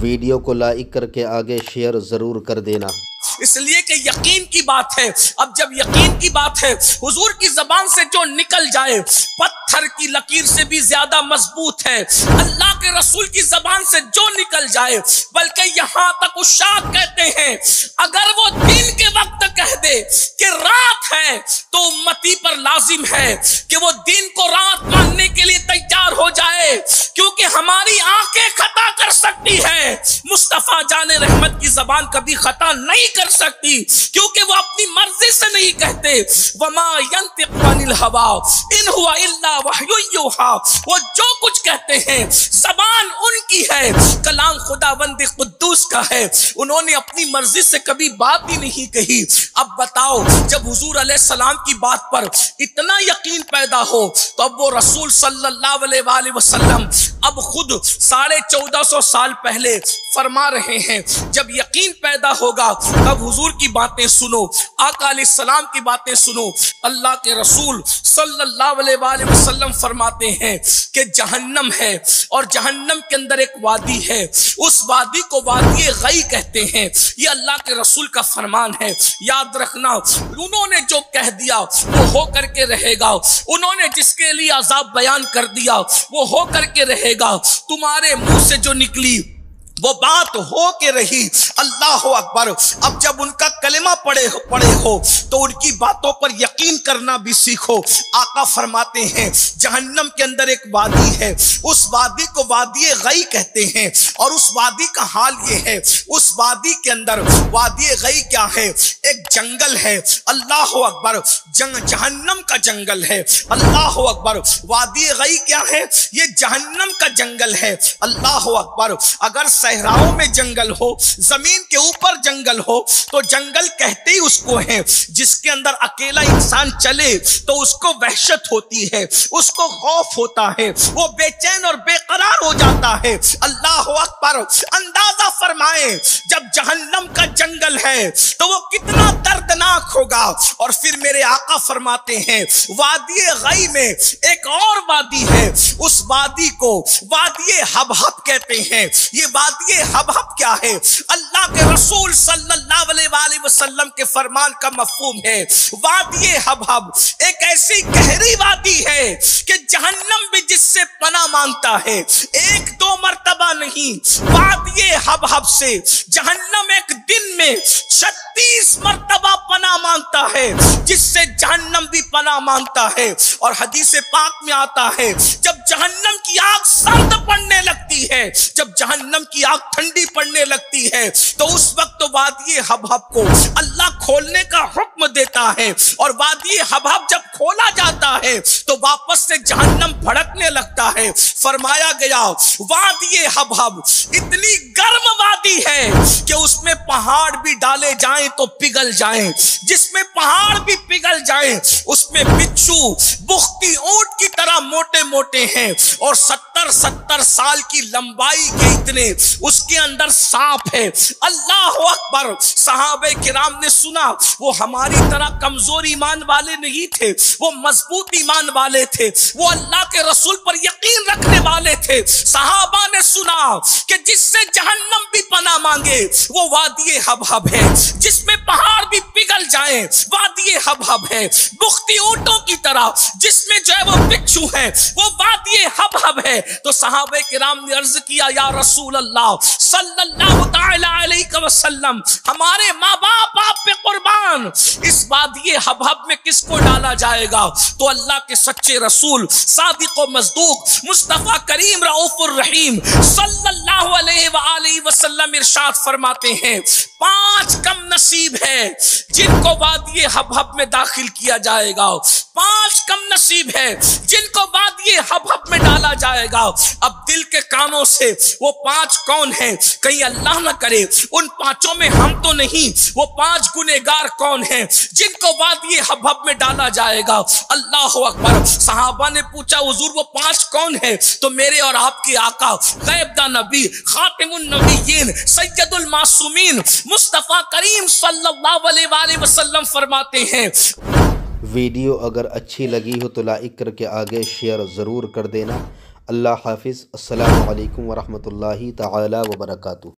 Video को like करके आगे शेयर ज़रूर कर देना, इसलिए कि यकीन की बात है। अब जब यकीन की बात है, हुजूर की जबान से जो निकल जाए पत्थर की लकीर से भी ज्यादा मजबूत है। अल्लाह के रसूल की जबान से जो निकल जाए, बल्कि यहां तक उस्ताद कहते हैं अगर वो दिन के वक्त कह दे कि रात है तो उम्मती पर लाजिम है कि वो दिन को रात मानने के लिए तैयार हो जाए, क्योंकि हमारी आंखें खता कर सकती है, मुस्तफा जाने रहमत की जबान कभी खता नहीं कर सकती, क्योंकि वो अपनी मर्जी से नहीं कहते। वमा यंतिकु अनिल हवा इन हुवा इल्ला वहयु युहा, वो जो कुछ कहते हैं जबान उनकी है, कलाम खुदावंद कुद्दूस का है, उन्होंने अपनी मर्जी से कभी बात ही नहीं कही। अब बताओ, जब हुजूर अलैहिस्सलाम की बात पर इतना यकीन पैदा हो तो अब वो रसूल सल्लल्लाहु अलैहि वसल्लम अब खुद 1450 साल पहले फरमा रहे हैं, जब यकीन पैदा होगा तब हुजूर की बातें सुनो, आका अलैहिस्सलाम की बातें सुनो। अल्लाह के रसूल सल्लल्लाहु अलैहि वसल्लम फरमाते हैं कि जहन्नम है और जहन्नम के अंदर एक वादी है, उस वादी को वादी गई कहते हैं। ये अल्लाह के रसूल का फरमान है, याद रखना। उन्होंने जो कह दिया वो हो करके रहेगा, उन्होंने जिसके लिए अजाब बयान कर दिया वो हो करके रहेगा। तुम्हारे मुंह से जो निकली वो बात हो के रही। अल्लाह अकबर। अब जब उनका कलेमा पढ़े हो तो उनकी बातों पर यकीन करना भी सीखो। आका फरमाते हैं जहन्नम के अंदर एक वादी है, उस वादी को वादी गई कहते हैं, और उस वादी का हाल ये है, उस वादी के अंदर वादी गई क्या है? एक जंगल है। अल्लाह अकबर। जहन्नम का जंगल है। अल्लाह अकबर। वादी गई क्या है? ये जहन्नम का जंगल है। अल्लाह अकबर। अगर सहराओं में जंगल हो, जमीन के ऊपर जंगल हो, तो जंगल कहते ही उसको है जिसके अंदर अकेला इंसान चले तो उसको वहशत होती है, उसको खौफ होता है, वो बेचैन और बेकरार हो जाता है। अल्लाह अकबर। अंदाजा फरमाए जब जहन्नम का जंगल है तो वो कितना दर्दनाक होगा। और फिर मेरे आका फरमाते हैं वादी गई में एक और वादी है, उस वादी को वादी हबहब कहते हैं। ये वादी हबहब क्या है? अल्लाह के रसूल सल्लल्लाहु अलैहि वसल्लम के फरमान का मफहूम है वादी हबहब एक ऐसी गहरी वादी है कि जहन्नम भी जिससे पनाह मांगता है, एक दो मर्तबा नहीं, वादी हबहब से जहन्नम एक दिन में 36 मर्तबा पनाह मांगता है, जिससे जहन्नम भी पनाह मांगता है। और हदीस पाक में आता है जब जहन्नम की आग सर्द पड़ने लगती है, जब जहन्नम की आग ठंडी पड़ने लगती है, तो उस वक्त तो वादी हबहब को अल्लाह खोलने का हुक्म देता है, और वादी हबहब जब खोला जाता है तो वापस से जहन्नम भड़कने लगता है। फरमाया गया वादी हबहब इतनी गर्म वादी है कि उसमें पहाड़ भी डाले जाएं तो पिघल जाएं, जिसमें पहाड़ भी पिघल जाएं, उसमें बिच्छू बुख्ती ऊंट की तरह मोटे मोटे हैं, और 70 साल की लंबाई के इतने उसके अंदर सांप है। अल्लाह अकबर। सहाबे किराम ने सुना, वो हमारी तरह कमजोर ईमान वाले नहीं थे, वो मजबूत ईमान वाले थे, वो अल्लाह के रसूल पर यकीन रखने वाले थे। सहाबा ने सुना कि जिससे जहन्नम भी पनाह मांगे वो वादी हबहब है, जिसमें पहाड़ भी पिघल जाए वादी हबहब है, बुख्ती ऊंटों की तरह जिसमें जो है वो बिच्छू है वो वादी हबहब है। तो सहाबे किराम ने अर्ज किया या रसूल अल्लाह सल्लल्लाहु तआला अलैहि वसल्लम, हमारे माँ बाप आप पे कुर्बान, इस वादी हबहब में किसको डाला जाएगा? तो अल्लाह के सच्चे रसूल सादिक व मज़दूक मुस्तफा करीम रऊफुर रहीम सल्लल्लाहु अलैहि वसल्लम इरशाद फरमाते हैं 5 कम नसीब है जिनको वादी हबहब में दाखिल किया जाएगा, 5 कम नसीब है जिनको वादी हबहब में डाला जाएगा। अब दिल के कानों से वो 5 कौन है? कहीं अल्लाह न करे उन 5 में हम तो नहीं, वो 5 गुनेगार कौन है जिनको वादी हबहब में डाला जाएगा? अल्लाह अकबर। सहाबा ने पूछा हुजूर वो 5 कौन है? तो मेरे और आपके आका गैबदा नबी खातिमुन नबिय्यीन सैयदुल मासूमीन मुस्तफा करीम सल्लल्लाहु अलैहि वसल्लम फरमाते हैं। वीडियो अगर अच्छी लगी हो तो लाइक करके आगे शेयर ज़रूर कर देना। अल्लाह हाफिज़। अस्सलामु अलैकुम वरहमतुल्लाहि तआला व बरकातुहू।